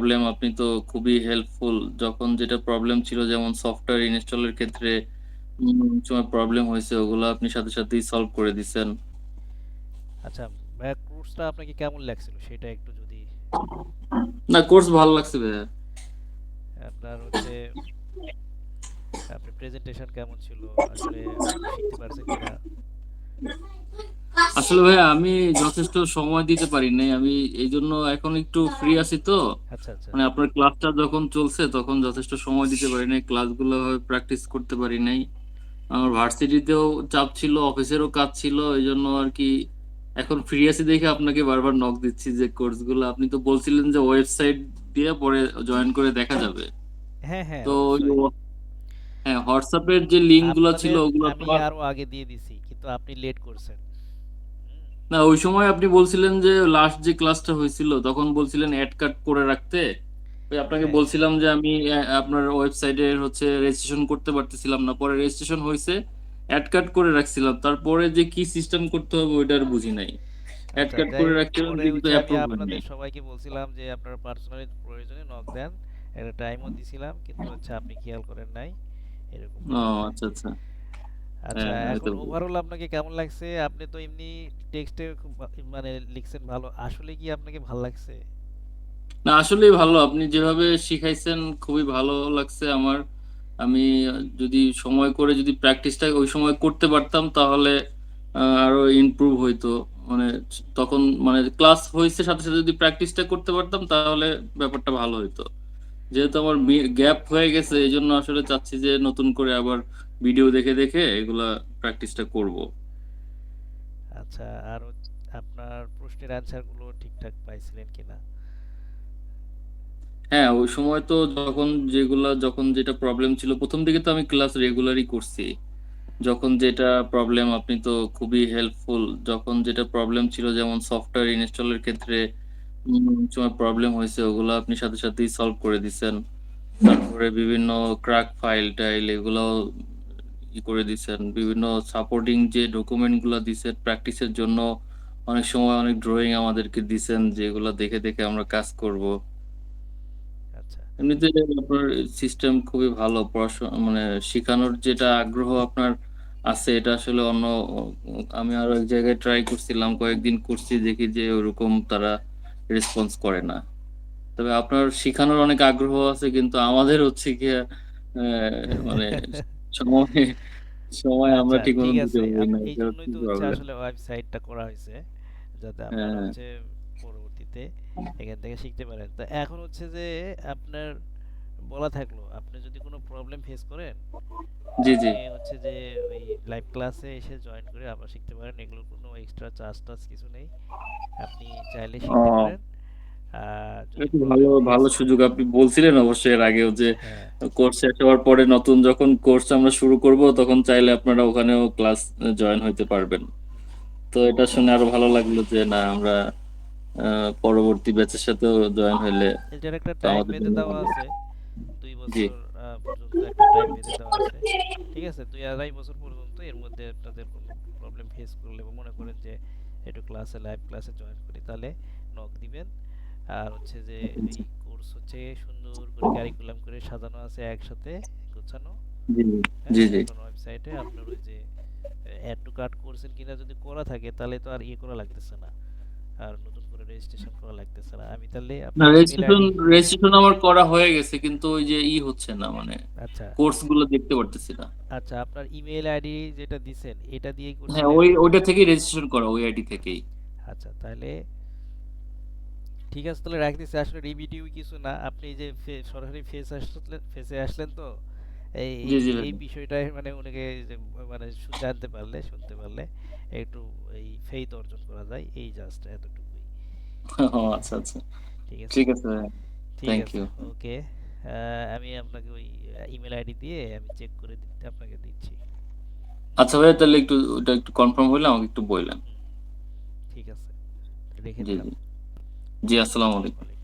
Problem আপনি তো খুবই হেল্পফুল। যখন যেটা প্রবলেম ছিল যেমন সফটওয়্যার ইনস্টলের ক্ষেত্রে সময় প্রবলেম হইছে ওগুলো আপনি সাথে সাথেই সলভ করে দিছেন। আচ্ছা, ভাইয়া কোর্সটা আপনাকে কেমন লাগছিল সেটা একটু যদি না, কোর্স ভালো লাগছে ভাইয়া। আপনার হচ্ছে আপনি প্রেজেন্টেশন কেমন ছিল? আসলে আপনি শিখতে পারছেন কিনা? আসলে ভাইয়া আমি যথেষ্ট সময় দিতে পারি নাই। আমি এইজন্য এখন একটু ফ্রি আছি তো। আচ্ছা, আচ্ছা। মানে আপনার ক্লাসটা যখন চলছে তখন যথেষ্ট সময় দিতে পারি নাই, ক্লাসগুলো প্র্যাকটিস করতে পারি নাই। আমার ভার্সিটিতেও চাপ ছিল, অফিসেরও কাজ ছিল, এই জন্য আর কি এখন ফ্রি আছি দেখে আপনাকে বারবার নক দিচ্ছি যে কোর্সগুলো আপনি তো বলছিলেন যে ওয়েবসাইট দিয়ে পরে জয়েন করে দেখা যাবে। হ্যাঁ, হ্যাঁ, তো ওই অবশ্যই। হ্যাঁ, হোয়াটসঅ্যাপের যে লিঙ্ক গুলো ছিল আপনাদের ওগুলো তো আমি আর আরো আগে দিয়ে দিছি, কিন্তু আপনি লেট করছেন। হুম, না, ওই সময় আপনি বলছিলেন যে লাস্ট যে ক্লাসটা হয়েছিল তখন বলছিলেন অ্যাড কাট করে রাখতে। ওই আপনাকে হ্যাঁ, বলছিলাম যে আমি আপনার ওয়েবসাইটের রেজিস্ট্রেশন করতে পারতেছিলাম না, পরে রেজিস্ট্রেশন হয়েছে, অ্যাড কাট করে রাখছিলাম, তারপরে যে কি সিস্টেম করতে হবে ওইটা আর বুঝি নাই। অ্যাড আচ্ছা, কাট যাই করে হোক, রাখছিলাম পরে কিন্তু হচ্ছে আমি অ্যাপ্রুভ হয়নি। আপনাদের সবাইকে বলছিলাম যে আপনার পার্সোনালি প্রয়োজনে নক দেন, একটা টাইমও দিছিলাম, কিন্তু হচ্ছে আপনি খেয়াল করেন নাই, এরকম ও হয়েছে। আচ্ছা আচ্ছা। আচ্ছা, হ্যাঁ হ্যাঁ, এখন হয়তো। ওভারঅল আপনাকে কেমন লাগছে? আপনি তো এমনি টেক্সটে খুব মানে লিখছেন ভালো, আসলে কি আপনাকে ভাল লাগছে? না, আসলেই ভালো, আপনি যেভাবে শিখাইছেন খুবই ভালো লাগছে আমার। আমি যদি সময় করে যদি প্র্যাকটিসটা ওই সময় করতে পারতাম তাহলে আরো ইমপ্রুভ হইতো। মানে তখন মানে ক্লাস হয়েছে সাথে সাথে যদি প্র্যাকটিসটা করতে পারতাম তাহলে ব্যাপারটা ভালো হইতো। যেহেতু আমার গ্যাপ হয়ে গেছে এই জন্য আসলে চাচ্ছি যে নতুন করে আবার ভিডিও দেখে দেখে এগুলা প্র্যাকটিসটা করব। আচ্ছা, আর আপনার প্রশ্নের অ্যান্সারগুলো ঠিকঠাক পাইছিলেন কিনা? হ্যাঁ, ওই সময় তো যখন যেটা প্রবলেম ছিল প্রথম দিকে তো আমি ক্লাস রেগুলারই করছি। যখন যেটা প্রবলেম আপনি তো খুবই হেল্পফুল। যখন যেটা প্রবলেম ছিল যেমন সফটওয়্যার ইনস্টলের ক্ষেত্রে সময় প্রবলেম হয়েছে ওগুলো আপনি সাথে সাথেই সলভ করে দিছেন। তারপরে বিভিন্ন ক্র্যাক ফাইল টাইল এগুলো করে দিছেন, বিভিন্ন সাপোর্টিং যে ডকুমেন্ট গুলো দিছেন প্র্যাকটিসের জন্য। অনেক সময় অনেক ড্রয়িং আমাদেরকে দিছেন যেগুলো দেখে দেখে আমরা কাজ করব। আচ্ছা, এমনিতে আপনার সিস্টেম খুবই ভালো, পড়াশোনা মানে শেখানোর যেটা আগ্রহ আপনার আছে এটা আসলে অন্য আমি আরো এক জায়গায় ট্রাই করছিলাম, কয়েকদিন করছি, দেখি যে ওরকম তারা রেসপন্স করে না। তবে আপনার শেখানোর অনেক আগ্রহ আছে কিন্তু আমাদের হচ্ছে কি মানে সময় সময় আমরা আচ্ছা, ঠিক ঠিক মতন দিতে আছে। পারি না, এই এটা জন্যই হচ্ছে তো হচ্ছে প্রবলেম। আসলে ওয়েবসাইটটা করা হয়েছে, যাতে আপনারা হ্যাঁ হচ্ছে পরবর্তীতে এখান থেকে শিখতে পারেন। তো এখন হচ্ছে যে আপনার বলা থাকলো, আপনি যদি কোনো প্রবলেম ফেস করেন, জি জি। আপনি হচ্ছে যে ওই লাইভ ক্লাসে এসে জয়েন করে আবার শিখতে পারেন। এগুলোর কোনো এক্সট্রা চার্জ টার্জ কিছু নেই। আপনি চাইলে শিখতে ও, পারেন। আর যদি একটু ভালো প্রবলেম ফেস ভালো সুযোগ আপনি বলছিলেন অবশ্যই এর আগেও যে হ্যাঁ, কোর্স শেষ হওয়ার পরে নতুন যখন কোর্স আমরা শুরু করব তখন চাইলে আপনারা ওখানেও ক্লাস জয়েন হইতে পারবেন। হুম, তো এটা শুনে আরো ভালো লাগলো যে না আমরা পরবর্তী ব্যাচের সাথেও জয়েন হইলে এটার একটা তো টাইম আমাদের বেঁধে জন্য দেওয়া ভালো। আছে। ২ জি বছর পর্যন্ত একটা টাইম বেঁধে দেওয়া আছে। ঠিক আছে? ২.৫ বছর পর্যন্ত এর মধ্যে আপনাদের কোনো প্রবলেম ফেস করলে বা মনে করেন যে একটু লাইভ ক্লাসে জয়েন করি, তাহলে নক দিবেন। আর হচ্ছে যে এই কোর্স হচ্ছে সুন্দর করে কারিকুলাম করে সাজানো আছে একসাথে, গোছানো। জি জি হ্যাঁ? জি। এখন ওয়েবসাইটে আপনার ওই যে অ্যাড টু কার্ট করছেন কিনা যদি করা থাকে তাহলে তো আর ইয়ে করা লাগতেছে না। আর নতুন করে রেজিস্ট্রেশন করা লাগতেছে না। আমি তাহলে না, আপনার ইমেইল রেজিস্ট্রেশন আইডি রেজিস্ট্রেশন আমার করা হয়ে গেছে কিন্তু ওই যে হচ্ছে না, মানে আচ্ছা, কোর্স গুলো দেখতে পারতেছি না। আচ্ছা, আপনার ইমেইল আইডি যেটা দিছেন এটা দিয়েই হ্যাঁ, করছিলেন? ওইটা থেকেই রেজিস্ট্রেশন করা, ওই আইডি থেকেই। আচ্ছা, তাহলে ঠিক আছে, তাহলে রাখতেছি। আসলে রিভিডিও কিছু না, আপনি যে সরাসরি ফেসে আসলেন তো এই জি এই জি ভাই। এই বিষয়টাই মানে উনাকে যে মানে জানতে পারলে, শুনতে পারলে একটু এই ফেইথ অর্জন করা যায়, এই জাস্ট এতটুকুই। ও আচ্ছা আচ্ছা। ঠিক আছে, ঠিক আছে ভাই। ঠিক থ্যাংক আছে, ইউ। ওকে। আমি আপনাকে ওই ইমেল আইডি দিয়ে আমি চেক করে আপনাকে দিচ্ছি। আচ্ছা ভাই, তাহলে একটু ওটা একটু কনফার্ম হইলে আমাকে একটু বললেন। হুম, ঠিক আছে, রেখে জি দিলাম। জি। জি, আসসালামু আলাইকুম। ওয়ালাইকুম